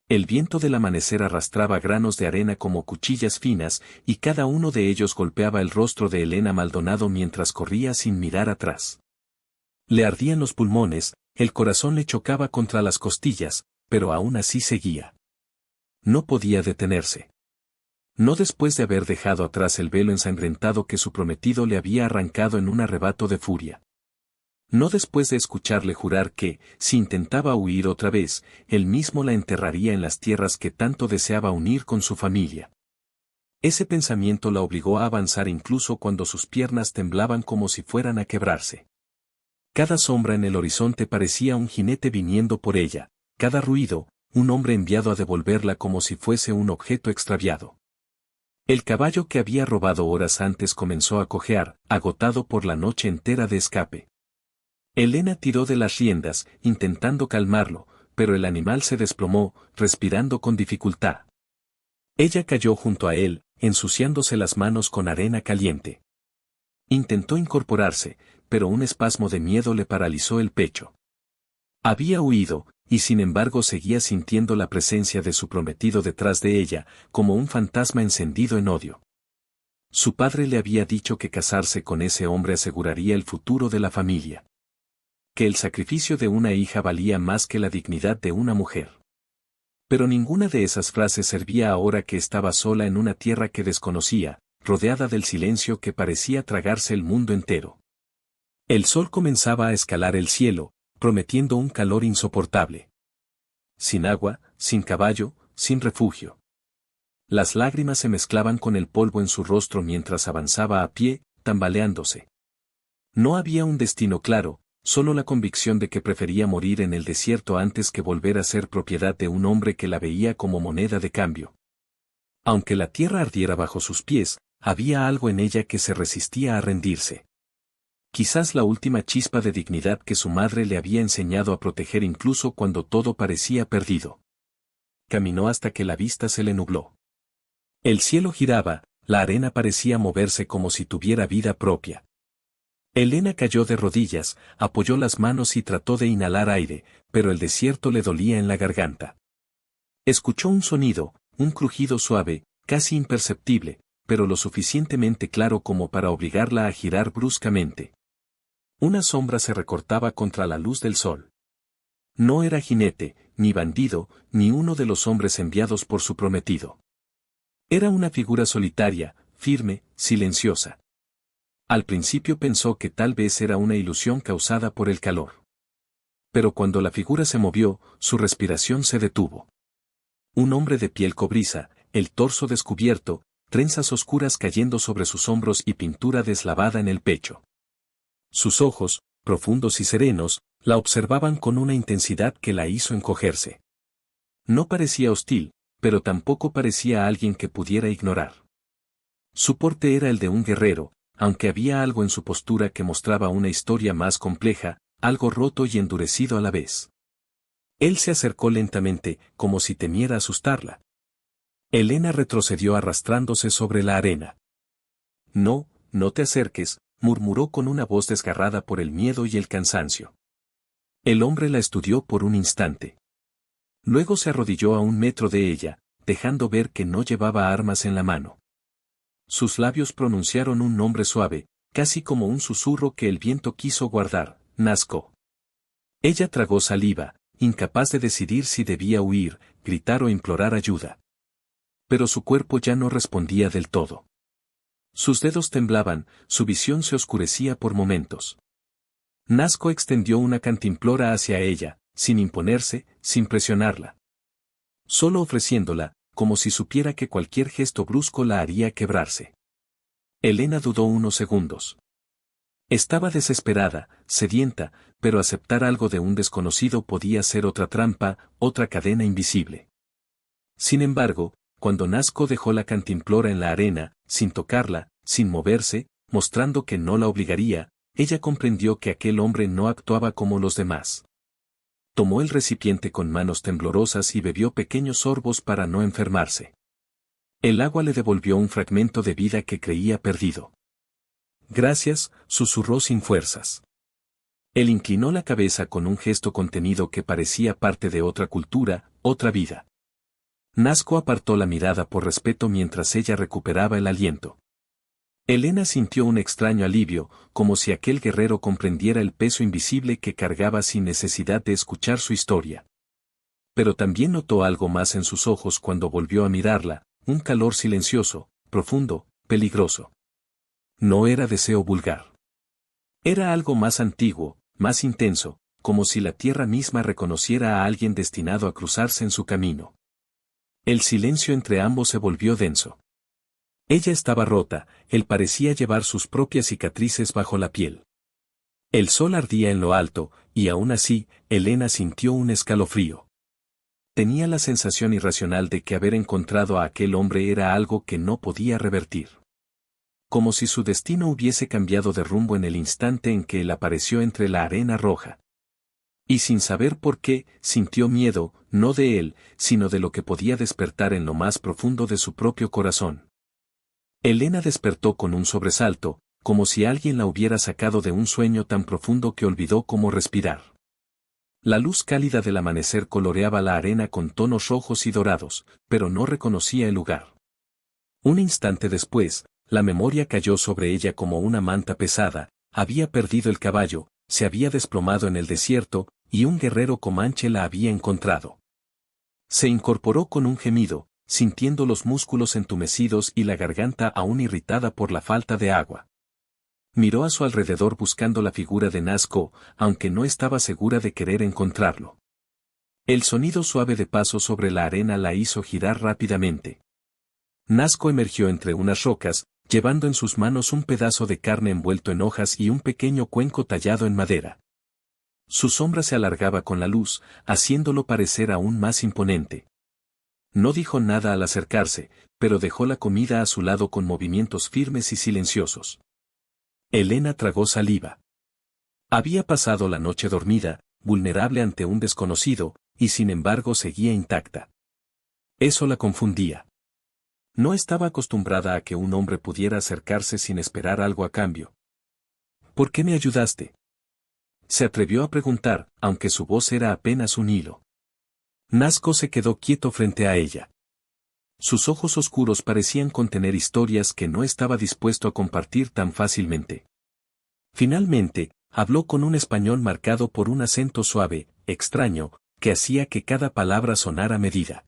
El viento del amanecer arrastraba granos de arena como cuchillas finas, y cada uno de ellos golpeaba el rostro de Elena Maldonado mientras corría sin mirar atrás. Le ardían los pulmones, el corazón le chocaba contra las costillas, pero aún así seguía. No podía detenerse. No después de haber dejado atrás el velo ensangrentado que su prometido le había arrancado en un arrebato de furia. No después de escucharle jurar que, si intentaba huir otra vez, él mismo la enterraría en las tierras que tanto deseaba unir con su familia. Ese pensamiento la obligó a avanzar incluso cuando sus piernas temblaban como si fueran a quebrarse. Cada sombra en el horizonte parecía un jinete viniendo por ella, cada ruido, un hombre enviado a devolverla como si fuese un objeto extraviado. El caballo que había robado horas antes comenzó a cojear, agotado por la noche entera de escape. Elena tiró de las riendas, intentando calmarlo, pero el animal se desplomó, respirando con dificultad. Ella cayó junto a él, ensuciándose las manos con arena caliente. Intentó incorporarse, pero un espasmo de miedo le paralizó el pecho. Había huido, y sin embargo seguía sintiendo la presencia de su prometido detrás de ella, como un fantasma encendido en odio. Su padre le había dicho que casarse con ese hombre aseguraría el futuro de la familia. Que el sacrificio de una hija valía más que la dignidad de una mujer. Pero ninguna de esas frases servía ahora que estaba sola en una tierra que desconocía, rodeada del silencio que parecía tragarse el mundo entero. El sol comenzaba a escalar el cielo, prometiendo un calor insoportable. Sin agua, sin caballo, sin refugio. Las lágrimas se mezclaban con el polvo en su rostro mientras avanzaba a pie, tambaleándose. No había un destino claro, solo la convicción de que prefería morir en el desierto antes que volver a ser propiedad de un hombre que la veía como moneda de cambio. Aunque la tierra ardiera bajo sus pies, había algo en ella que se resistía a rendirse. Quizás la última chispa de dignidad que su madre le había enseñado a proteger incluso cuando todo parecía perdido. Caminó hasta que la vista se le nubló. El cielo giraba, la arena parecía moverse como si tuviera vida propia. Elena cayó de rodillas, apoyó las manos y trató de inhalar aire, pero el desierto le dolía en la garganta. Escuchó un sonido, un crujido suave, casi imperceptible, pero lo suficientemente claro como para obligarla a girar bruscamente. Una sombra se recortaba contra la luz del sol. No era jinete, ni bandido, ni uno de los hombres enviados por su prometido. Era una figura solitaria, firme, silenciosa. Al principio pensó que tal vez era una ilusión causada por el calor. Pero cuando la figura se movió, su respiración se detuvo. Un hombre de piel cobriza, el torso descubierto, trenzas oscuras cayendo sobre sus hombros y pintura deslavada en el pecho. Sus ojos, profundos y serenos, la observaban con una intensidad que la hizo encogerse. No parecía hostil, pero tampoco parecía alguien que pudiera ignorar. Su porte era el de un guerrero, aunque había algo en su postura que mostraba una historia más compleja, algo roto y endurecido a la vez. Él se acercó lentamente, como si temiera asustarla. Elena retrocedió arrastrándose sobre la arena. No, no te acerques, murmuró con una voz desgarrada por el miedo y el cansancio. El hombre la estudió por un instante. Luego se arrodilló a 1 metro de ella, dejando ver que no llevaba armas en la mano. Sus labios pronunciaron un nombre suave, casi como un susurro que el viento quiso guardar, Nazco. Ella tragó saliva, incapaz de decidir si debía huir, gritar o implorar ayuda. Pero su cuerpo ya no respondía del todo. Sus dedos temblaban, su visión se oscurecía por momentos. Nazco extendió una cantimplora hacia ella, sin imponerse, sin presionarla. Solo ofreciéndola, como si supiera que cualquier gesto brusco la haría quebrarse. Elena dudó unos segundos. Estaba desesperada, sedienta, pero aceptar algo de un desconocido podía ser otra trampa, otra cadena invisible. Sin embargo, cuando Nazco dejó la cantimplora en la arena, sin tocarla, sin moverse, mostrando que no la obligaría, ella comprendió que aquel hombre no actuaba como los demás. Tomó el recipiente con manos temblorosas y bebió pequeños sorbos para no enfermarse. El agua le devolvió un fragmento de vida que creía perdido. Gracias, susurró sin fuerzas. Él inclinó la cabeza con un gesto contenido que parecía parte de otra cultura, otra vida. Nazco apartó la mirada por respeto mientras ella recuperaba el aliento. Elena sintió un extraño alivio, como si aquel guerrero comprendiera el peso invisible que cargaba sin necesidad de escuchar su historia. Pero también notó algo más en sus ojos cuando volvió a mirarla, un calor silencioso, profundo, peligroso. No era deseo vulgar. Era algo más antiguo, más intenso, como si la tierra misma reconociera a alguien destinado a cruzarse en su camino. El silencio entre ambos se volvió denso. Ella estaba rota, él parecía llevar sus propias cicatrices bajo la piel. El sol ardía en lo alto, y aún así, Elena sintió un escalofrío. Tenía la sensación irracional de que haber encontrado a aquel hombre era algo que no podía revertir. Como si su destino hubiese cambiado de rumbo en el instante en que él apareció entre la arena roja. Y sin saber por qué, sintió miedo, no de él, sino de lo que podía despertar en lo más profundo de su propio corazón. Elena despertó con un sobresalto, como si alguien la hubiera sacado de un sueño tan profundo que olvidó cómo respirar. La luz cálida del amanecer coloreaba la arena con tonos rojos y dorados, pero no reconocía el lugar. Un instante después, la memoria cayó sobre ella como una manta pesada, había perdido el caballo, se había desplomado en el desierto, y un guerrero comanche la había encontrado. Se incorporó con un gemido, sintiendo los músculos entumecidos y la garganta aún irritada por la falta de agua. Miró a su alrededor buscando la figura de Nazco, aunque no estaba segura de querer encontrarlo. El sonido suave de pasos sobre la arena la hizo girar rápidamente. Nazco emergió entre unas rocas, llevando en sus manos un pedazo de carne envuelto en hojas y un pequeño cuenco tallado en madera. Su sombra se alargaba con la luz, haciéndolo parecer aún más imponente. No dijo nada al acercarse, pero dejó la comida a su lado con movimientos firmes y silenciosos. Elena tragó saliva. Había pasado la noche dormida, vulnerable ante un desconocido, y sin embargo seguía intacta. Eso la confundía. No estaba acostumbrada a que un hombre pudiera acercarse sin esperar algo a cambio. ¿Por qué me ayudaste? Se atrevió a preguntar, aunque su voz era apenas un hilo. Nazco se quedó quieto frente a ella. Sus ojos oscuros parecían contener historias que no estaba dispuesto a compartir tan fácilmente. Finalmente, habló con un español marcado por un acento suave, extraño, que hacía que cada palabra sonara medida.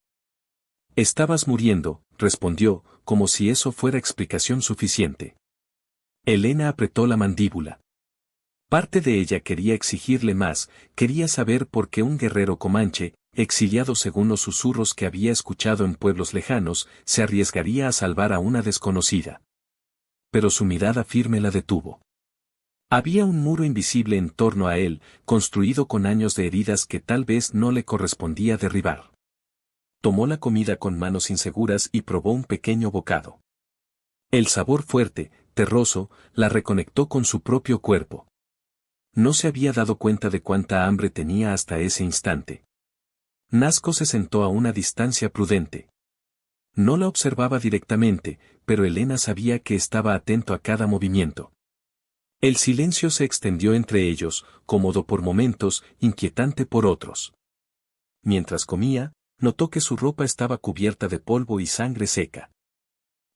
Estabas muriendo, respondió, como si eso fuera explicación suficiente. Elena apretó la mandíbula. Parte de ella quería exigirle más, quería saber por qué un guerrero comanche, exiliado según los susurros que había escuchado en pueblos lejanos, se arriesgaría a salvar a una desconocida. Pero su mirada firme la detuvo. Había un muro invisible en torno a él, construido con años de heridas que tal vez no le correspondía derribar. Tomó la comida con manos inseguras y probó un pequeño bocado. El sabor fuerte, terroso, la reconectó con su propio cuerpo. No se había dado cuenta de cuánta hambre tenía hasta ese instante. Nazco se sentó a una distancia prudente. No la observaba directamente, pero Elena sabía que estaba atento a cada movimiento. El silencio se extendió entre ellos, cómodo por momentos, inquietante por otros. Mientras comía, notó que su ropa estaba cubierta de polvo y sangre seca.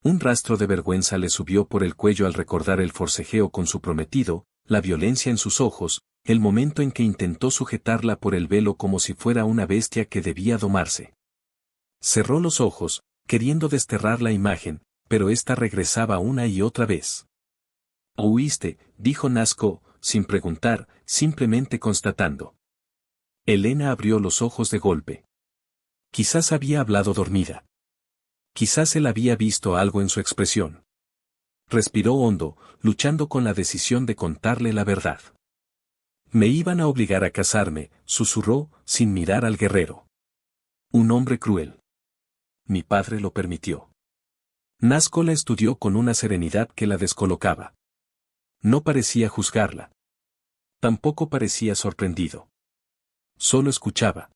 Un rastro de vergüenza le subió por el cuello al recordar el forcejeo con su prometido, la violencia en sus ojos, el momento en que intentó sujetarla por el velo como si fuera una bestia que debía domarse. Cerró los ojos, queriendo desterrar la imagen, pero ésta regresaba una y otra vez. «Huiste», dijo Nazco, sin preguntar, simplemente constatando. Elena abrió los ojos de golpe. Quizás había hablado dormida. Quizás él había visto algo en su expresión. Respiró hondo, luchando con la decisión de contarle la verdad. Me iban a obligar a casarme, susurró, sin mirar al guerrero. Un hombre cruel. Mi padre lo permitió. Nazco la estudió con una serenidad que la descolocaba. No parecía juzgarla. Tampoco parecía sorprendido. Solo escuchaba.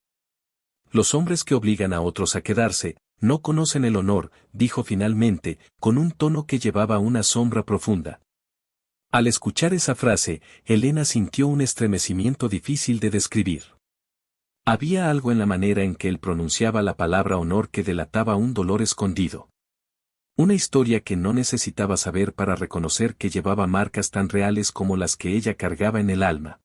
Los hombres que obligan a otros a quedarse, no conocen el honor, dijo finalmente, con un tono que llevaba una sombra profunda. Al escuchar esa frase, Elena sintió un estremecimiento difícil de describir. Había algo en la manera en que él pronunciaba la palabra honor que delataba un dolor escondido. Una historia que no necesitaba saber para reconocer que llevaba marcas tan reales como las que ella cargaba en el alma.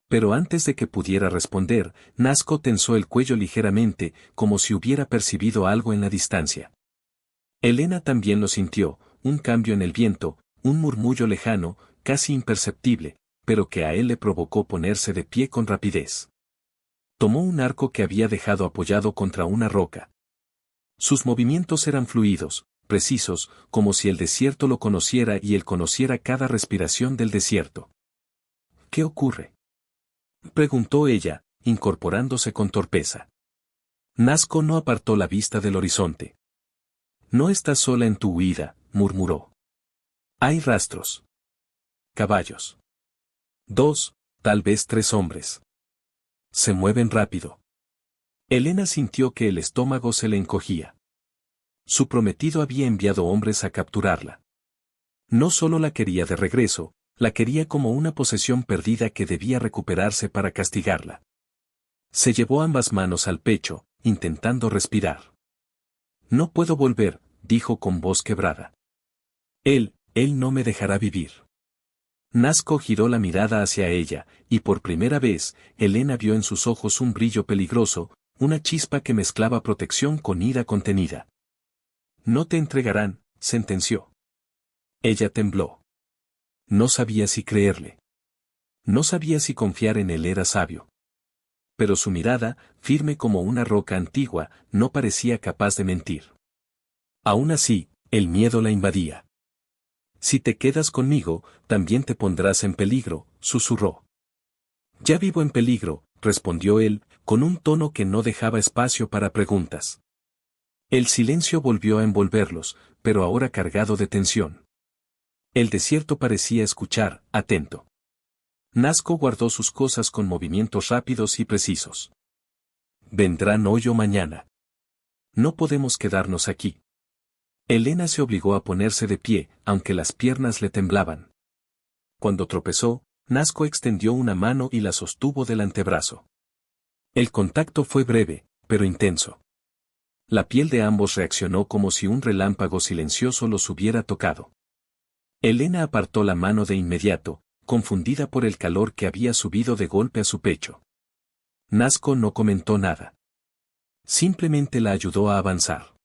Pero antes de que pudiera responder, Nazco tensó el cuello ligeramente, como si hubiera percibido algo en la distancia. Elena también lo sintió, un cambio en el viento, un murmullo lejano, casi imperceptible, pero que a él le provocó ponerse de pie con rapidez. Tomó un arco que había dejado apoyado contra una roca. Sus movimientos eran fluidos, precisos, como si el desierto lo conociera y él conociera cada respiración del desierto. ¿Qué ocurre?, preguntó ella, incorporándose con torpeza. Nazco no apartó la vista del horizonte. No estás sola en tu huida, murmuró. Hay rastros. Caballos. 2, tal vez 3 hombres. Se mueven rápido. Elena sintió que el estómago se le encogía. Su prometido había enviado hombres a capturarla. No solo la quería de regreso, la quería como una posesión perdida que debía recuperarse para castigarla. Se llevó ambas manos al pecho, intentando respirar. No puedo volver, dijo con voz quebrada. Él no me dejará vivir. Nazco giró la mirada hacia ella, y por primera vez, Elena vio en sus ojos un brillo peligroso, una chispa que mezclaba protección con ira contenida. No te entregarán, sentenció. Ella tembló. No sabía si creerle. No sabía si confiar en él era sabio. Pero su mirada, firme como una roca antigua, no parecía capaz de mentir. Aún así, el miedo la invadía. Si te quedas conmigo, también te pondrás en peligro, susurró. Ya vivo en peligro, respondió él, con un tono que no dejaba espacio para preguntas. El silencio volvió a envolverlos, pero ahora cargado de tensión. El desierto parecía escuchar, atento. Nazco guardó sus cosas con movimientos rápidos y precisos. Vendrán hoy o mañana. No podemos quedarnos aquí. Elena se obligó a ponerse de pie, aunque las piernas le temblaban. Cuando tropezó, Nazco extendió una mano y la sostuvo del antebrazo. El contacto fue breve, pero intenso. La piel de ambos reaccionó como si un relámpago silencioso los hubiera tocado. Elena apartó la mano de inmediato, confundida por el calor que había subido de golpe a su pecho. Nazco no comentó nada. Simplemente la ayudó a avanzar.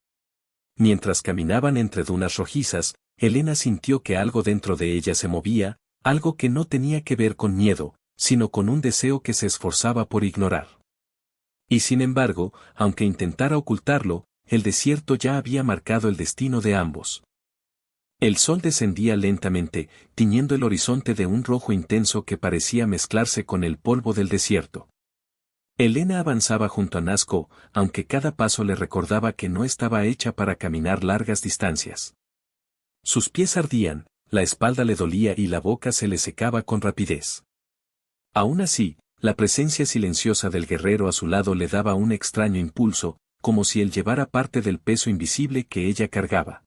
Mientras caminaban entre dunas rojizas, Elena sintió que algo dentro de ella se movía, algo que no tenía que ver con miedo, sino con un deseo que se esforzaba por ignorar. Y sin embargo, aunque intentara ocultarlo, el desierto ya había marcado el destino de ambos. El sol descendía lentamente, tiñendo el horizonte de un rojo intenso que parecía mezclarse con el polvo del desierto. Elena avanzaba junto a Nazco, aunque cada paso le recordaba que no estaba hecha para caminar largas distancias. Sus pies ardían, la espalda le dolía y la boca se le secaba con rapidez. Aún así, la presencia silenciosa del guerrero a su lado le daba un extraño impulso, como si él llevara parte del peso invisible que ella cargaba.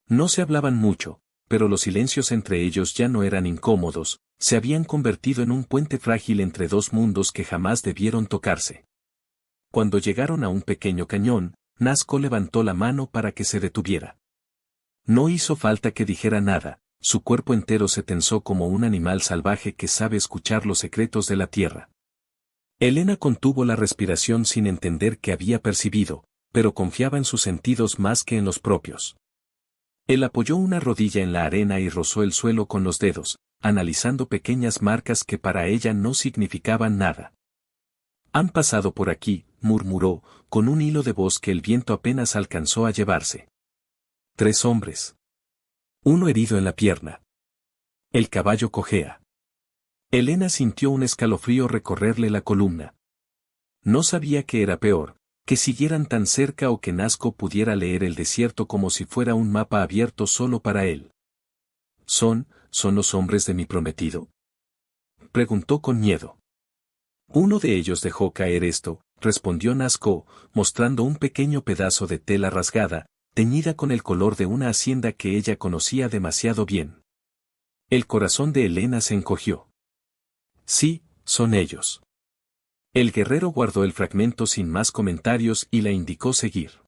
No se hablaban mucho, pero los silencios entre ellos ya no eran incómodos, se habían convertido en un puente frágil entre dos mundos que jamás debieron tocarse. Cuando llegaron a un pequeño cañón, Nazco levantó la mano para que se detuviera. No hizo falta que dijera nada, su cuerpo entero se tensó como un animal salvaje que sabe escuchar los secretos de la tierra. Elena contuvo la respiración sin entender qué había percibido, pero confiaba en sus sentidos más que en los propios. Él apoyó una rodilla en la arena y rozó el suelo con los dedos, analizando pequeñas marcas que para ella no significaban nada. Han pasado por aquí, murmuró, con un hilo de voz que el viento apenas alcanzó a llevarse. 3 hombres. Uno herido en la pierna. El caballo cojea. Elena sintió un escalofrío recorrerle la columna. No sabía qué era peor, que siguieran tan cerca o que Nazco pudiera leer el desierto como si fuera un mapa abierto solo para él. ¿Son los hombres de mi prometido?, preguntó con miedo. Uno de ellos dejó caer esto, respondió Nazco, mostrando un pequeño pedazo de tela rasgada, teñida con el color de una hacienda que ella conocía demasiado bien. El corazón de Elena se encogió. Sí, son ellos. El guerrero guardó el fragmento sin más comentarios y la indicó seguir.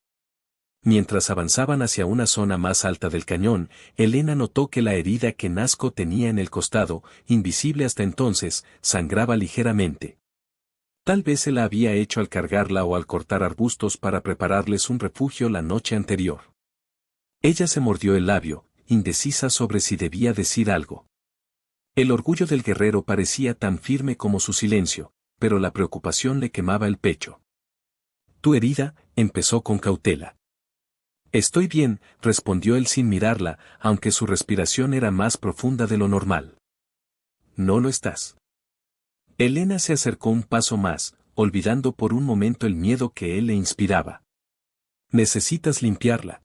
Mientras avanzaban hacia una zona más alta del cañón, Elena notó que la herida que Nazco tenía en el costado, invisible hasta entonces, sangraba ligeramente. Tal vez se la había hecho al cargarla o al cortar arbustos para prepararles un refugio la noche anterior. Ella se mordió el labio, indecisa sobre si debía decir algo. El orgullo del guerrero parecía tan firme como su silencio, pero la preocupación le quemaba el pecho. «Tu herida», empezó con cautela. «Estoy bien», respondió él sin mirarla, aunque su respiración era más profunda de lo normal. «No lo estás». Elena se acercó un paso más, olvidando por un momento el miedo que él le inspiraba. «Necesitas limpiarla.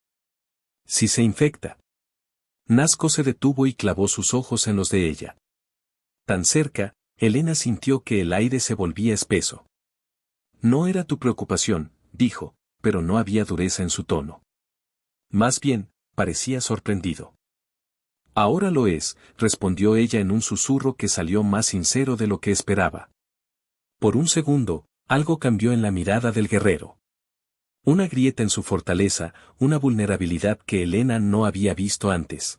Si se infecta». Nazco se detuvo y clavó sus ojos en los de ella. Tan cerca, Elena sintió que el aire se volvía espeso. «No era tu preocupación», dijo, pero no había dureza en su tono. Más bien, parecía sorprendido. «Ahora lo es», respondió ella en un susurro que salió más sincero de lo que esperaba. Por un segundo, algo cambió en la mirada del guerrero. Una grieta en su fortaleza, una vulnerabilidad que Elena no había visto antes.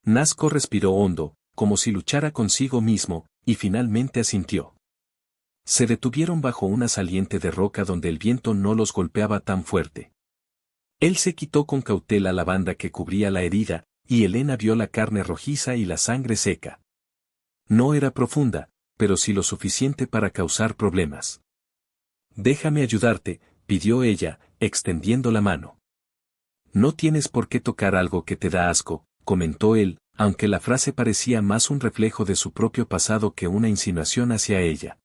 Nazco respiró hondo, como si luchara consigo mismo, y finalmente asintió. Se detuvieron bajo una saliente de roca donde el viento no los golpeaba tan fuerte. Él se quitó con cautela la banda que cubría la herida, y Elena vio la carne rojiza y la sangre seca. No era profunda, pero sí lo suficiente para causar problemas. «Déjame ayudarte», pidió ella, extendiendo la mano. «No tienes por qué tocar algo que te da asco», comentó él, aunque la frase parecía más un reflejo de su propio pasado que una insinuación hacia ella.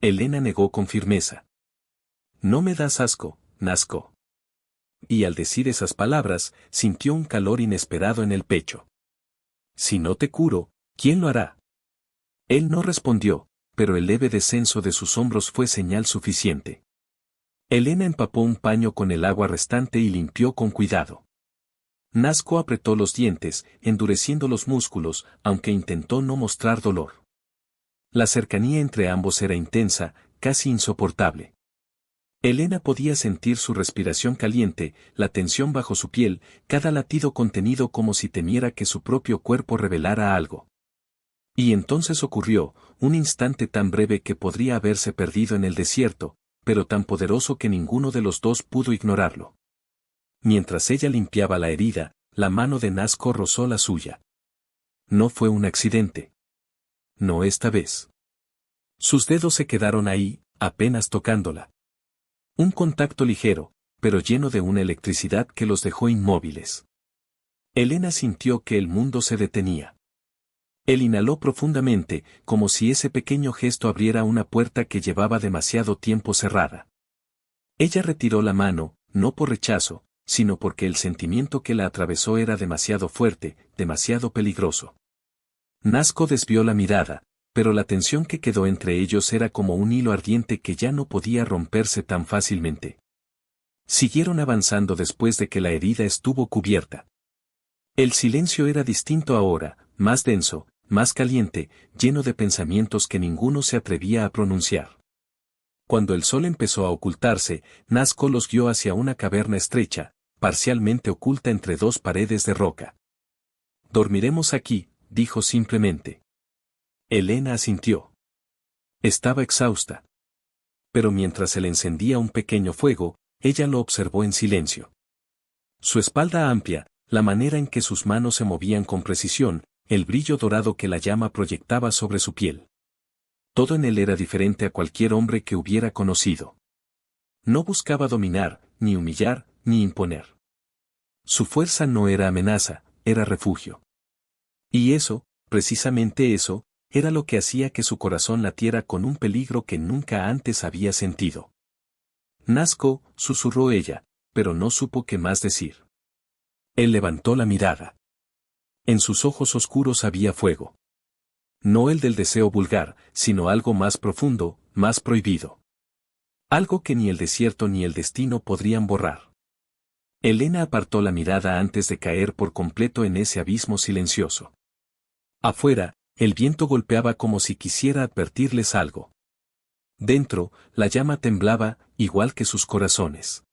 Elena negó con firmeza. «No me das asco, Nazco». Y al decir esas palabras, sintió un calor inesperado en el pecho. «Si no te curo, ¿quién lo hará?». Él no respondió, pero el leve descenso de sus hombros fue señal suficiente. Elena empapó un paño con el agua restante y limpió con cuidado. Nazco apretó los dientes, endureciendo los músculos, aunque intentó no mostrar dolor. La cercanía entre ambos era intensa, casi insoportable. Elena podía sentir su respiración caliente, la tensión bajo su piel, cada latido contenido como si temiera que su propio cuerpo revelara algo. Y entonces ocurrió, un instante tan breve que podría haberse perdido en el desierto, pero tan poderoso que ninguno de los dos pudo ignorarlo. Mientras ella limpiaba la herida, la mano de Nazco rozó la suya. No fue un accidente. No esta vez. Sus dedos se quedaron ahí, apenas tocándola. Un contacto ligero, pero lleno de una electricidad que los dejó inmóviles. Elena sintió que el mundo se detenía. Él inhaló profundamente, como si ese pequeño gesto abriera una puerta que llevaba demasiado tiempo cerrada. Ella retiró la mano, no por rechazo, sino porque el sentimiento que la atravesó era demasiado fuerte, demasiado peligroso. Nazco desvió la mirada, pero la tensión que quedó entre ellos era como un hilo ardiente que ya no podía romperse tan fácilmente. Siguieron avanzando después de que la herida estuvo cubierta. El silencio era distinto ahora, más denso, más caliente, lleno de pensamientos que ninguno se atrevía a pronunciar. Cuando el sol empezó a ocultarse, Nazco los guió hacia una caverna estrecha, parcialmente oculta entre dos paredes de roca. «Dormiremos aquí», dijo simplemente. Elena asintió. Estaba exhausta. Pero mientras se le encendía un pequeño fuego, ella lo observó en silencio. Su espalda amplia, la manera en que sus manos se movían con precisión, el brillo dorado que la llama proyectaba sobre su piel. Todo en él era diferente a cualquier hombre que hubiera conocido. No buscaba dominar, ni humillar, ni imponer. Su fuerza no era amenaza, era refugio. Y eso, precisamente eso, era lo que hacía que su corazón latiera con un peligro que nunca antes había sentido. «Nazco», susurró ella, pero no supo qué más decir. Él levantó la mirada. En sus ojos oscuros había fuego. No el del deseo vulgar, sino algo más profundo, más prohibido. Algo que ni el desierto ni el destino podrían borrar. Elena apartó la mirada antes de caer por completo en ese abismo silencioso. Afuera, el viento golpeaba como si quisiera advertirles algo. Dentro, la llama temblaba, igual que sus corazones.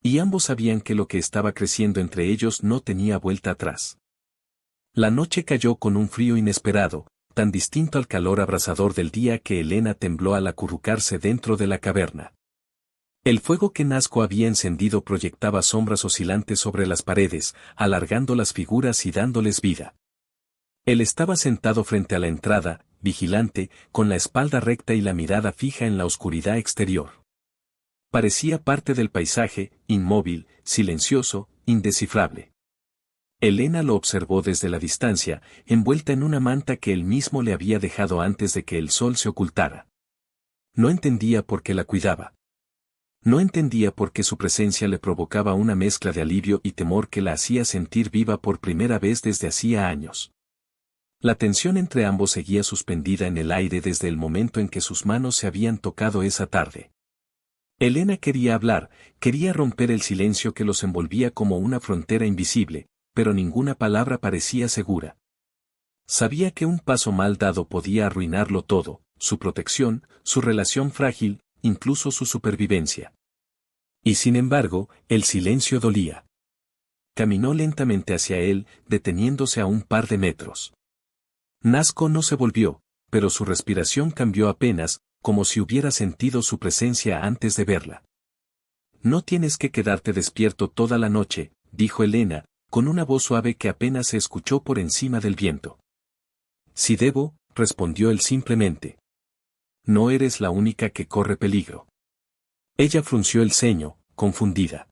Y ambos sabían que lo que estaba creciendo entre ellos no tenía vuelta atrás. La noche cayó con un frío inesperado, tan distinto al calor abrasador del día que Elena tembló al acurrucarse dentro de la caverna. El fuego que Nazco había encendido proyectaba sombras oscilantes sobre las paredes, alargando las figuras y dándoles vida. Él estaba sentado frente a la entrada, vigilante, con la espalda recta y la mirada fija en la oscuridad exterior. Parecía parte del paisaje, inmóvil, silencioso, indescifrable. Elena lo observó desde la distancia, envuelta en una manta que él mismo le había dejado antes de que el sol se ocultara. No entendía por qué la cuidaba. No entendía por qué su presencia le provocaba una mezcla de alivio y temor que la hacía sentir viva por primera vez desde hacía años. La tensión entre ambos seguía suspendida en el aire desde el momento en que sus manos se habían tocado esa tarde. Elena quería hablar, quería romper el silencio que los envolvía como una frontera invisible, pero ninguna palabra parecía segura. Sabía que un paso mal dado podía arruinarlo todo, su protección, su relación frágil, incluso su supervivencia. Y sin embargo, el silencio dolía. Caminó lentamente hacia él, deteniéndose a un par de metros. Nazco no se volvió, pero su respiración cambió apenas, como si hubiera sentido su presencia antes de verla. No tienes que quedarte despierto toda la noche, dijo Elena, con una voz suave que apenas se escuchó por encima del viento. Si debo, respondió él simplemente. No eres la única que corre peligro. Ella frunció el ceño, confundida.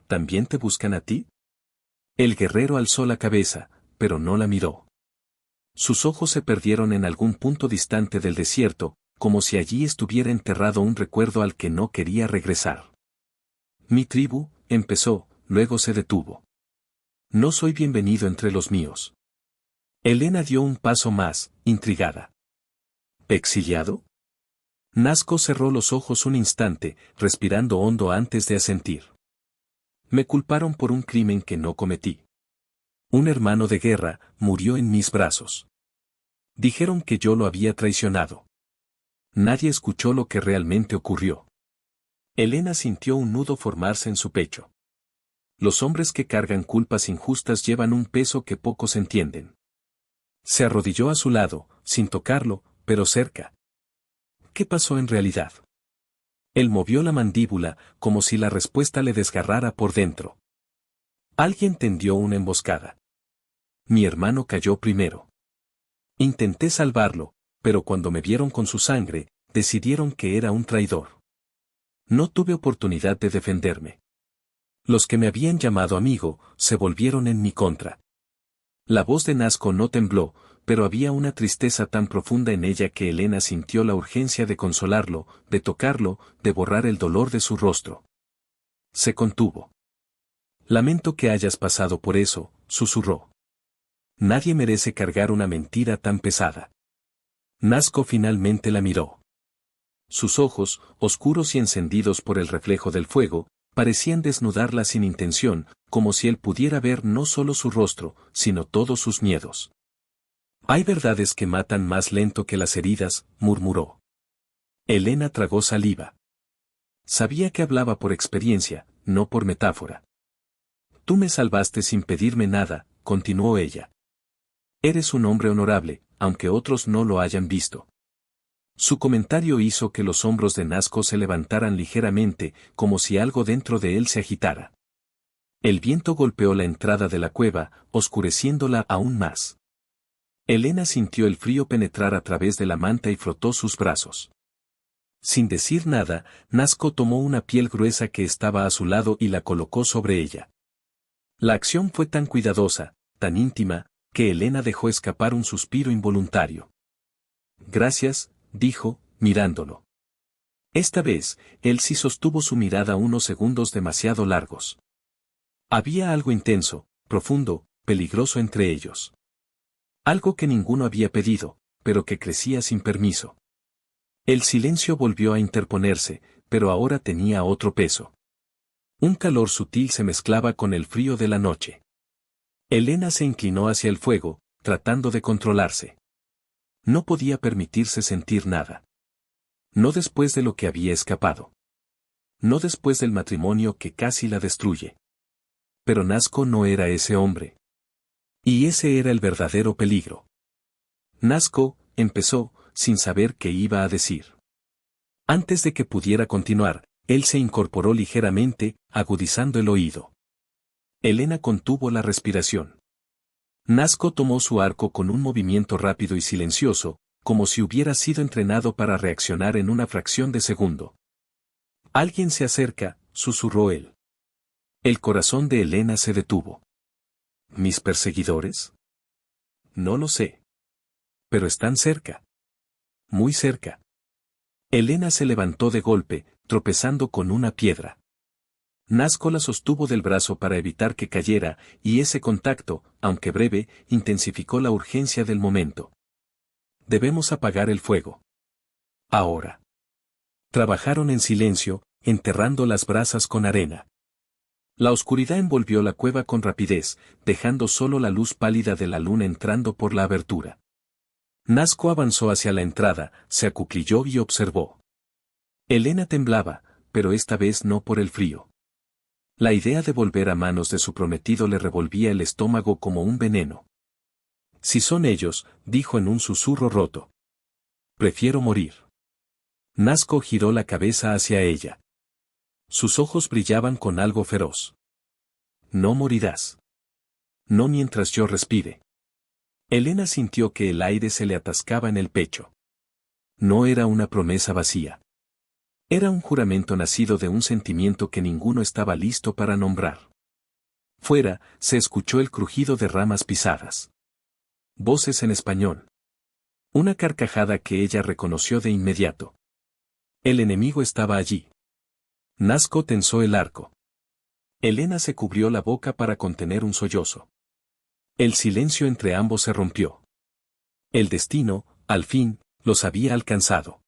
¿También te buscan a ti? El guerrero alzó la cabeza, pero no la miró. Sus ojos se perdieron en algún punto distante del desierto, como si allí estuviera enterrado un recuerdo al que no quería regresar. Mi tribu, empezó, luego se detuvo. No soy bienvenido entre los míos. Elena dio un paso más, intrigada. ¿Exiliado? Nazco cerró los ojos un instante, respirando hondo antes de asentir. Me culparon por un crimen que no cometí. Un hermano de guerra murió en mis brazos. Dijeron que yo lo había traicionado. Nadie escuchó lo que realmente ocurrió. Elena sintió un nudo formarse en su pecho. Los hombres que cargan culpas injustas llevan un peso que pocos entienden. Se arrodilló a su lado, sin tocarlo, pero cerca. ¿Qué pasó en realidad? Él movió la mandíbula, como si la respuesta le desgarrara por dentro. Alguien tendió una emboscada. Mi hermano cayó primero. Intenté salvarlo, pero cuando me vieron con su sangre, decidieron que era un traidor. No tuve oportunidad de defenderme. Los que me habían llamado amigo, se volvieron en mi contra. La voz de Nazco no tembló, pero había una tristeza tan profunda en ella que Elena sintió la urgencia de consolarlo, de tocarlo, de borrar el dolor de su rostro. Se contuvo. Lamento que hayas pasado por eso, susurró. Nadie merece cargar una mentira tan pesada. Nazco finalmente la miró. Sus ojos, oscuros y encendidos por el reflejo del fuego, parecían desnudarla sin intención, como si él pudiera ver no solo su rostro, sino todos sus miedos. Hay verdades que matan más lento que las heridas, murmuró. Elena tragó saliva. Sabía que hablaba por experiencia, no por metáfora. Tú me salvaste sin pedirme nada, continuó ella. Eres un hombre honorable, aunque otros no lo hayan visto. Su comentario hizo que los hombros de Nazco se levantaran ligeramente, como si algo dentro de él se agitara. El viento golpeó la entrada de la cueva, oscureciéndola aún más. Elena sintió el frío penetrar a través de la manta y frotó sus brazos. Sin decir nada, Nazco tomó una piel gruesa que estaba a su lado y la colocó sobre ella. La acción fue tan cuidadosa, tan íntima, que Elena dejó escapar un suspiro involuntario. Gracias, dijo, mirándolo. Esta vez, él sí sostuvo su mirada unos segundos demasiado largos. Había algo intenso, profundo, peligroso entre ellos. Algo que ninguno había pedido, pero que crecía sin permiso. El silencio volvió a interponerse, pero ahora tenía otro peso. Un calor sutil se mezclaba con el frío de la noche. Elena se inclinó hacia el fuego, tratando de controlarse. No podía permitirse sentir nada. No después de lo que había escapado. No después del matrimonio que casi la destruye. Pero Nazco no era ese hombre. Y ese era el verdadero peligro. Nazco, empezó, sin saber qué iba a decir. Antes de que pudiera continuar, él se incorporó ligeramente, agudizando el oído. Elena contuvo la respiración. Nazco tomó su arco con un movimiento rápido y silencioso, como si hubiera sido entrenado para reaccionar en una fracción de segundo. «Alguien se acerca», susurró él. El corazón de Elena se detuvo. ¿Mis perseguidores? No lo sé. Pero están cerca. Muy cerca. Elena se levantó de golpe, tropezando con una piedra. Nazco la sostuvo del brazo para evitar que cayera, y ese contacto, aunque breve, intensificó la urgencia del momento. Debemos apagar el fuego. Ahora. Trabajaron en silencio, enterrando las brasas con arena. La oscuridad envolvió la cueva con rapidez, dejando solo la luz pálida de la luna entrando por la abertura. Nazco avanzó hacia la entrada, se acuclilló y observó. Elena temblaba, pero esta vez no por el frío. La idea de volver a manos de su prometido le revolvía el estómago como un veneno. Si son ellos, dijo en un susurro roto. Prefiero morir. Nazco giró la cabeza hacia ella. Sus ojos brillaban con algo feroz. No morirás. No mientras yo respire. Elena sintió que el aire se le atascaba en el pecho. No era una promesa vacía. Era un juramento nacido de un sentimiento que ninguno estaba listo para nombrar. Fuera, se escuchó el crujido de ramas pisadas. Voces en español. Una carcajada que ella reconoció de inmediato. El enemigo estaba allí. Nazco tensó el arco. Elena se cubrió la boca para contener un sollozo. El silencio entre ambos se rompió. El destino, al fin, los había alcanzado.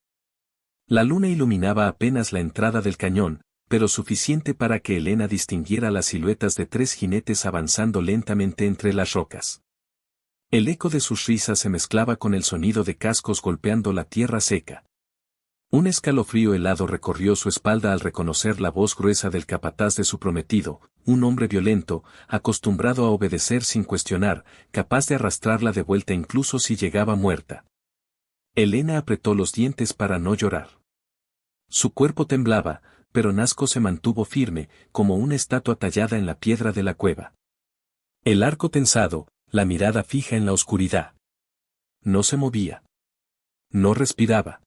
La luna iluminaba apenas la entrada del cañón, pero suficiente para que Elena distinguiera las siluetas de 3 jinetes avanzando lentamente entre las rocas. El eco de sus risas se mezclaba con el sonido de cascos golpeando la tierra seca. Un escalofrío helado recorrió su espalda al reconocer la voz gruesa del capataz de su prometido, un hombre violento, acostumbrado a obedecer sin cuestionar, capaz de arrastrarla de vuelta incluso si llegaba muerta. Elena apretó los dientes para no llorar. Su cuerpo temblaba, pero Nazco se mantuvo firme, como una estatua tallada en la piedra de la cueva. El arco tensado, la mirada fija en la oscuridad. No se movía. No respiraba.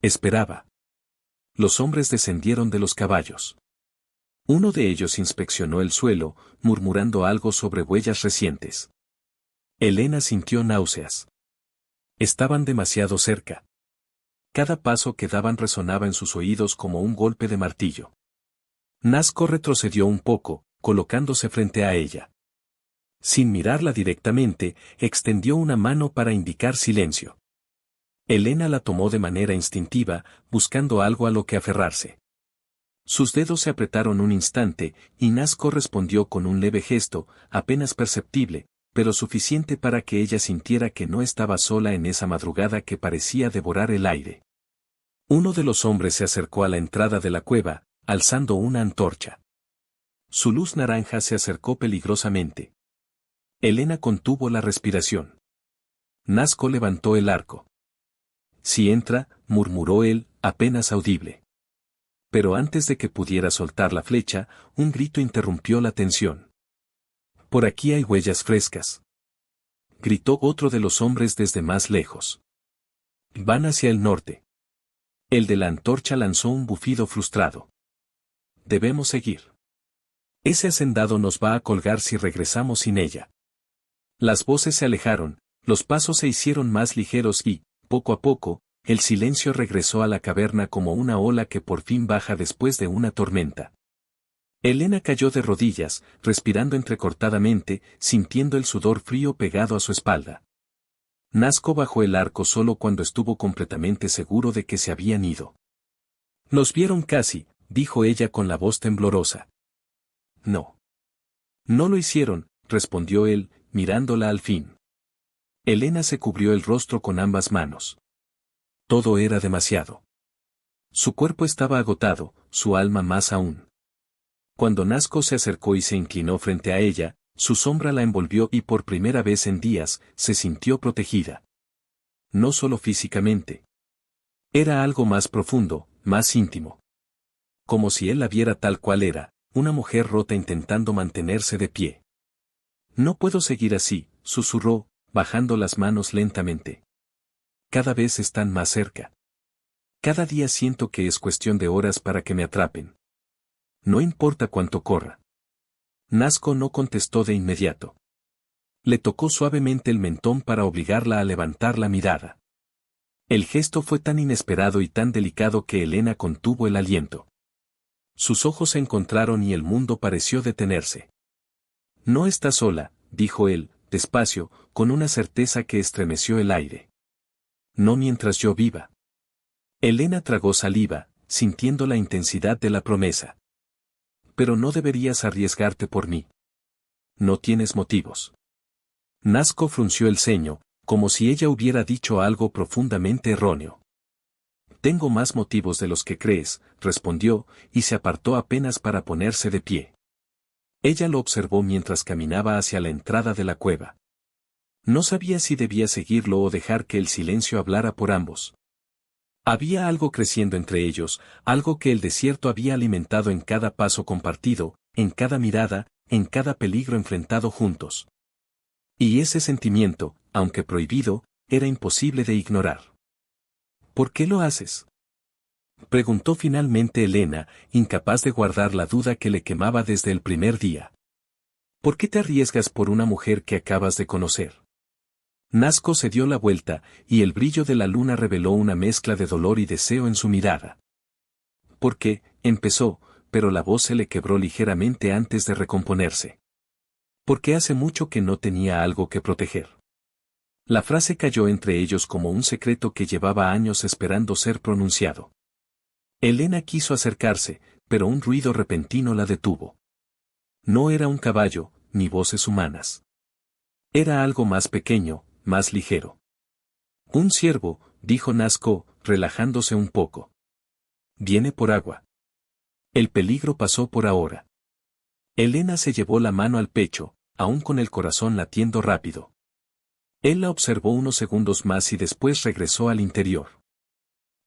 Esperaba. Los hombres descendieron de los caballos. Uno de ellos inspeccionó el suelo, murmurando algo sobre huellas recientes. Elena sintió náuseas. Estaban demasiado cerca. Cada paso que daban resonaba en sus oídos como un golpe de martillo. Nazco retrocedió un poco, colocándose frente a ella. Sin mirarla directamente, extendió una mano para indicar silencio. Elena la tomó de manera instintiva, buscando algo a lo que aferrarse. Sus dedos se apretaron un instante, y Nazco respondió con un leve gesto, apenas perceptible, pero suficiente para que ella sintiera que no estaba sola en esa madrugada que parecía devorar el aire. Uno de los hombres se acercó a la entrada de la cueva, alzando una antorcha. Su luz naranja se acercó peligrosamente. Elena contuvo la respiración. Nazco levantó el arco. Si entra, murmuró él, apenas audible. Pero antes de que pudiera soltar la flecha, un grito interrumpió la tensión. Por aquí hay huellas frescas. Gritó otro de los hombres desde más lejos. Van hacia el norte. El de la antorcha lanzó un bufido frustrado. Debemos seguir. Ese hacendado nos va a colgar si regresamos sin ella. Las voces se alejaron, los pasos se hicieron más ligeros y, poco a poco, el silencio regresó a la caverna como una ola que por fin baja después de una tormenta. Elena cayó de rodillas, respirando entrecortadamente, sintiendo el sudor frío pegado a su espalda. Nazco bajó el arco solo cuando estuvo completamente seguro de que se habían ido. Nos vieron casi, dijo ella con la voz temblorosa. No. No lo hicieron, respondió él, mirándola al fin. Elena se cubrió el rostro con ambas manos. Todo era demasiado. Su cuerpo estaba agotado, su alma más aún. Cuando Nazco se acercó y se inclinó frente a ella, su sombra la envolvió y por primera vez en días, se sintió protegida. No solo físicamente. Era algo más profundo, más íntimo. Como si él la viera tal cual era, una mujer rota intentando mantenerse de pie. No puedo seguir así, susurró, bajando las manos lentamente. Cada vez están más cerca. Cada día siento que es cuestión de horas para que me atrapen. No importa cuánto corra. Nazco no contestó de inmediato. Le tocó suavemente el mentón para obligarla a levantar la mirada. El gesto fue tan inesperado y tan delicado que Elena contuvo el aliento. Sus ojos se encontraron y el mundo pareció detenerse. No está sola, dijo él, despacio, con una certeza que estremeció el aire. No mientras yo viva. Elena tragó saliva, sintiendo la intensidad de la promesa. Pero no deberías arriesgarte por mí. No tienes motivos. Nazco frunció el ceño, como si ella hubiera dicho algo profundamente erróneo. Tengo más motivos de los que crees, respondió, y se apartó apenas para ponerse de pie. Ella lo observó mientras caminaba hacia la entrada de la cueva. No sabía si debía seguirlo o dejar que el silencio hablara por ambos. Había algo creciendo entre ellos, algo que el desierto había alimentado en cada paso compartido, en cada mirada, en cada peligro enfrentado juntos. Y ese sentimiento, aunque prohibido, era imposible de ignorar. ¿Por qué lo haces?, preguntó finalmente Elena, incapaz de guardar la duda que le quemaba desde el primer día. ¿Por qué te arriesgas por una mujer que acabas de conocer? Nazco se dio la vuelta, y el brillo de la luna reveló una mezcla de dolor y deseo en su mirada. ¿Por qué?, empezó, pero la voz se le quebró ligeramente antes de recomponerse. Porque hace mucho que no tenía algo que proteger. La frase cayó entre ellos como un secreto que llevaba años esperando ser pronunciado. Elena quiso acercarse, pero un ruido repentino la detuvo. No era un caballo, ni voces humanas. Era algo más pequeño, más ligero. Un ciervo, dijo Nazco, relajándose un poco. Viene por agua. El peligro pasó por ahora. Elena se llevó la mano al pecho, aún con el corazón latiendo rápido. Él la observó unos segundos más y después regresó al interior.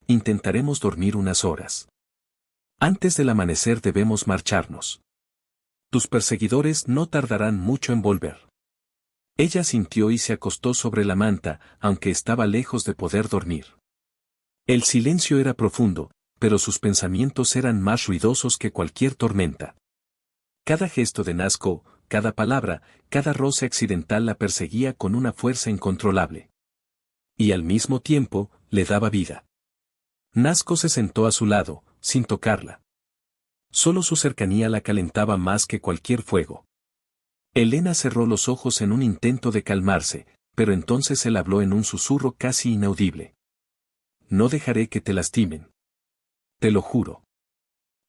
Intentaremos dormir unas horas. Antes del amanecer debemos marcharnos. Tus perseguidores no tardarán mucho en volver. Ella sintió y se acostó sobre la manta, aunque estaba lejos de poder dormir. El silencio era profundo, pero sus pensamientos eran más ruidosos que cualquier tormenta. Cada gesto de Nazco, cada palabra, cada roce accidental la perseguía con una fuerza incontrolable. Y al mismo tiempo, le daba vida. Nazco se sentó a su lado, sin tocarla. Solo su cercanía la calentaba más que cualquier fuego. Elena cerró los ojos en un intento de calmarse, pero entonces él habló en un susurro casi inaudible. No dejaré que te lastimen. Te lo juro.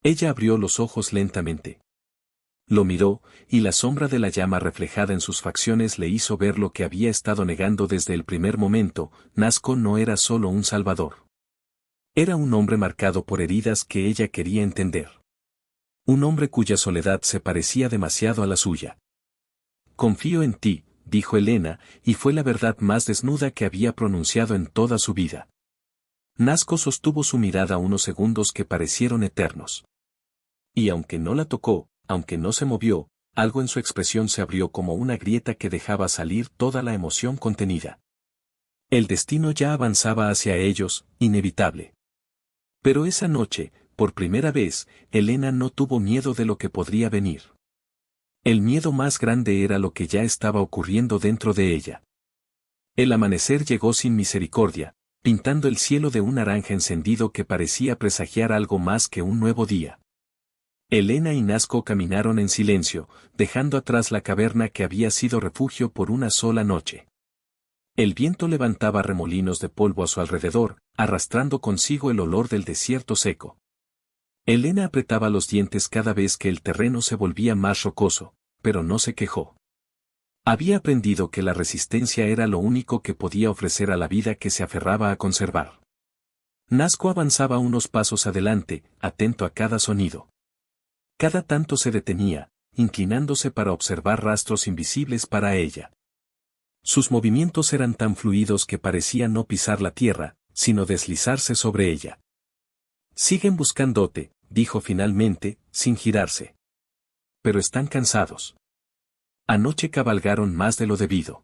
Ella abrió los ojos lentamente. Lo miró, y la sombra de la llama reflejada en sus facciones le hizo ver lo que había estado negando desde el primer momento: Nazco no era solo un salvador. Era un hombre marcado por heridas que ella quería entender. Un hombre cuya soledad se parecía demasiado a la suya. Confío en ti, dijo Elena, y fue la verdad más desnuda que había pronunciado en toda su vida. Nazco sostuvo su mirada unos segundos que parecieron eternos. Y aunque no la tocó, aunque no se movió, algo en su expresión se abrió como una grieta que dejaba salir toda la emoción contenida. El destino ya avanzaba hacia ellos, inevitable. Pero esa noche, por primera vez, Elena no tuvo miedo de lo que podría venir. El miedo más grande era lo que ya estaba ocurriendo dentro de ella. El amanecer llegó sin misericordia, pintando el cielo de un naranja encendido que parecía presagiar algo más que un nuevo día. Elena y Nazco caminaron en silencio, dejando atrás la caverna que había sido refugio por una sola noche. El viento levantaba remolinos de polvo a su alrededor, arrastrando consigo el olor del desierto seco. Elena apretaba los dientes cada vez que el terreno se volvía más rocoso, pero no se quejó. Había aprendido que la resistencia era lo único que podía ofrecer a la vida que se aferraba a conservar. Nazco avanzaba unos pasos adelante, atento a cada sonido. Cada tanto se detenía, inclinándose para observar rastros invisibles para ella. Sus movimientos eran tan fluidos que parecían no pisar la tierra, sino deslizarse sobre ella. «Siguen buscándote», dijo finalmente, sin girarse. «Pero están cansados. Anoche cabalgaron más de lo debido».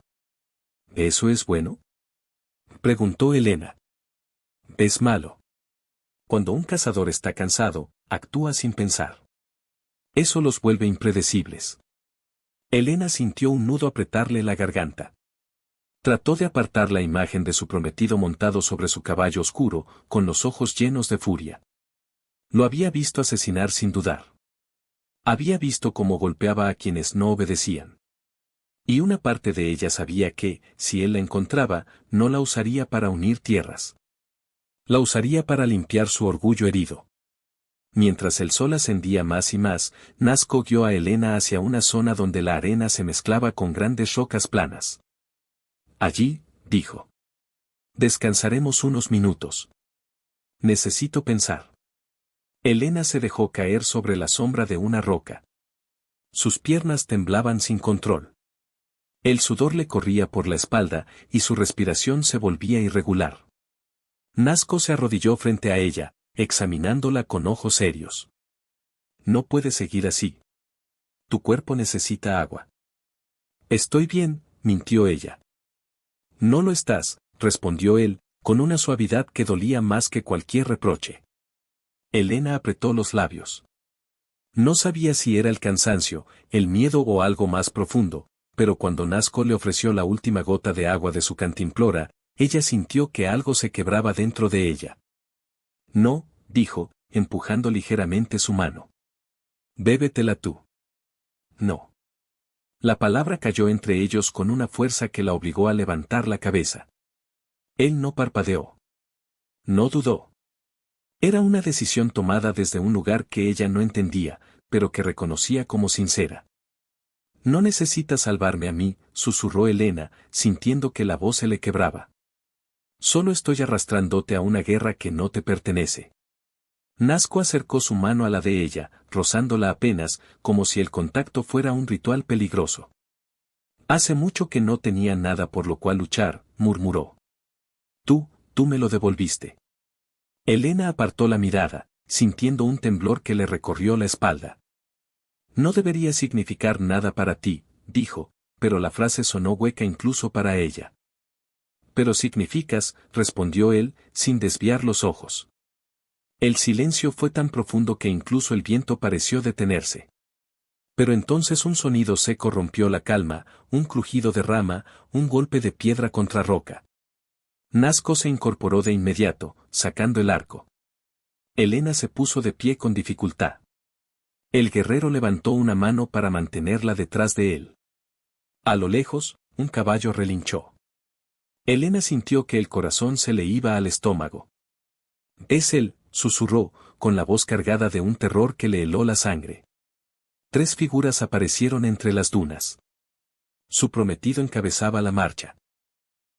«¿Eso es bueno?», preguntó Elena. «Es malo. Cuando un cazador está cansado, actúa sin pensar. Eso los vuelve impredecibles». Elena sintió un nudo apretarle la garganta. Trató de apartar la imagen de su prometido montado sobre su caballo oscuro, con los ojos llenos de furia. Lo había visto asesinar sin dudar. Había visto cómo golpeaba a quienes no obedecían. Y una parte de ella sabía que, si él la encontraba, no la usaría para unir tierras. La usaría para limpiar su orgullo herido. Mientras el sol ascendía más y más, Nazco guió a Elena hacia una zona donde la arena se mezclaba con grandes rocas planas. «Allí», dijo. «Descansaremos unos minutos. Necesito pensar». Elena se dejó caer sobre la sombra de una roca. Sus piernas temblaban sin control. El sudor le corría por la espalda y su respiración se volvía irregular. Nazco se arrodilló frente a ella, examinándola con ojos serios. «No puedes seguir así. Tu cuerpo necesita agua». «Estoy bien», mintió ella. «No lo estás», respondió él, con una suavidad que dolía más que cualquier reproche. Elena apretó los labios. No sabía si era el cansancio, el miedo o algo más profundo, pero cuando Nazco le ofreció la última gota de agua de su cantimplora, ella sintió que algo se quebraba dentro de ella. «No», dijo, empujando ligeramente su mano. «Bébetela tú». «No». La palabra cayó entre ellos con una fuerza que la obligó a levantar la cabeza. Él no parpadeó. No dudó. Era una decisión tomada desde un lugar que ella no entendía, pero que reconocía como sincera. «No necesitas salvarme a mí», susurró Elena, sintiendo que la voz se le quebraba. «Solo estoy arrastrándote a una guerra que no te pertenece». Nazco acercó su mano a la de ella, rozándola apenas, como si el contacto fuera un ritual peligroso. «Hace mucho que no tenía nada por lo cual luchar», murmuró. Tú me lo devolviste». Elena apartó la mirada, sintiendo un temblor que le recorrió la espalda. «No debería significar nada para ti», dijo, pero la frase sonó hueca incluso para ella. «Pero significas», respondió él, sin desviar los ojos. El silencio fue tan profundo que incluso el viento pareció detenerse. Pero entonces un sonido seco rompió la calma, un crujido de rama, un golpe de piedra contra roca. Nazco se incorporó de inmediato, sacando el arco. Elena se puso de pie con dificultad. El guerrero levantó una mano para mantenerla detrás de él. A lo lejos, un caballo relinchó. Elena sintió que el corazón se le iba al estómago. «Es él», susurró, con la voz cargada de un terror que le heló la sangre. 3 figuras aparecieron entre las dunas. Su prometido encabezaba la marcha.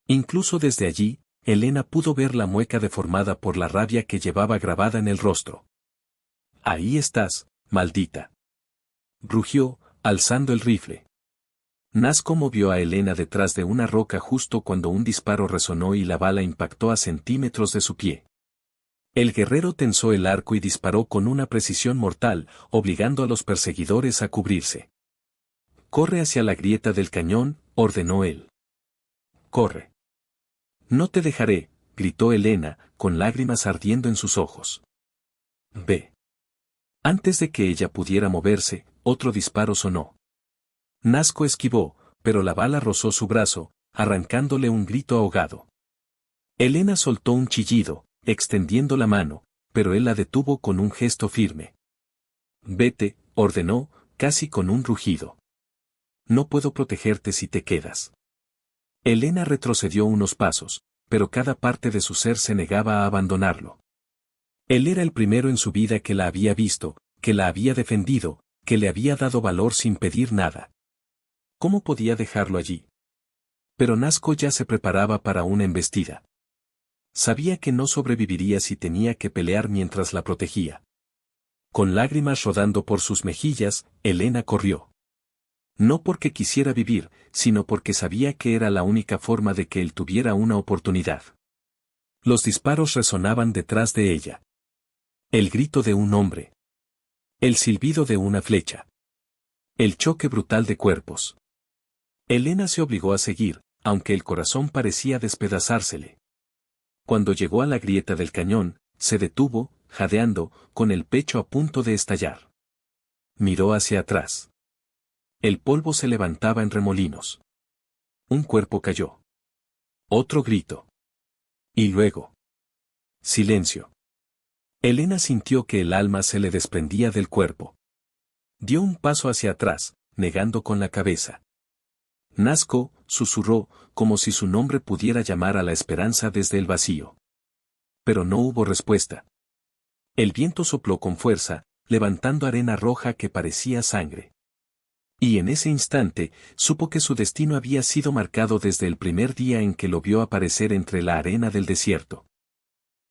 Incluso desde allí, Elena pudo ver la mueca deformada por la rabia que llevaba grabada en el rostro. «Ahí estás, maldita», rugió, alzando el rifle. Nazco movió a Elena detrás de una roca justo cuando un disparo resonó y la bala impactó a centímetros de su pie. El guerrero tensó el arco y disparó con una precisión mortal, obligando a los perseguidores a cubrirse. «Corre hacia la grieta del cañón», ordenó él. «Corre». «No te dejaré», gritó Elena, con lágrimas ardiendo en sus ojos. «Ve». Antes de que ella pudiera moverse, otro disparo sonó. Nazco esquivó, pero la bala rozó su brazo, arrancándole un grito ahogado. Elena soltó un chillido, extendiendo la mano, pero él la detuvo con un gesto firme. «Vete», ordenó, casi con un rugido. «No puedo protegerte si te quedas». Elena retrocedió unos pasos, pero cada parte de su ser se negaba a abandonarlo. Él era el primero en su vida que la había visto, que la había defendido, que le había dado valor sin pedir nada. ¿Cómo podía dejarlo allí? Pero Nazco ya se preparaba para una embestida. Sabía que no sobreviviría si tenía que pelear mientras la protegía. Con lágrimas rodando por sus mejillas, Elena corrió. No porque quisiera vivir, sino porque sabía que era la única forma de que él tuviera una oportunidad. Los disparos resonaban detrás de ella. El grito de un hombre. El silbido de una flecha. El choque brutal de cuerpos. Elena se obligó a seguir, aunque el corazón parecía despedazársele. Cuando llegó a la grieta del cañón, se detuvo, jadeando, con el pecho a punto de estallar. Miró hacia atrás. El polvo se levantaba en remolinos. Un cuerpo cayó. Otro grito. Y luego. Silencio. Elena sintió que el alma se le desprendía del cuerpo. Dio un paso hacia atrás, negando con la cabeza. Nazco, susurró, como si su nombre pudiera llamar a la esperanza desde el vacío. Pero no hubo respuesta. El viento sopló con fuerza, levantando arena roja que parecía sangre. Y en ese instante, supo que su destino había sido marcado desde el primer día en que lo vio aparecer entre la arena del desierto.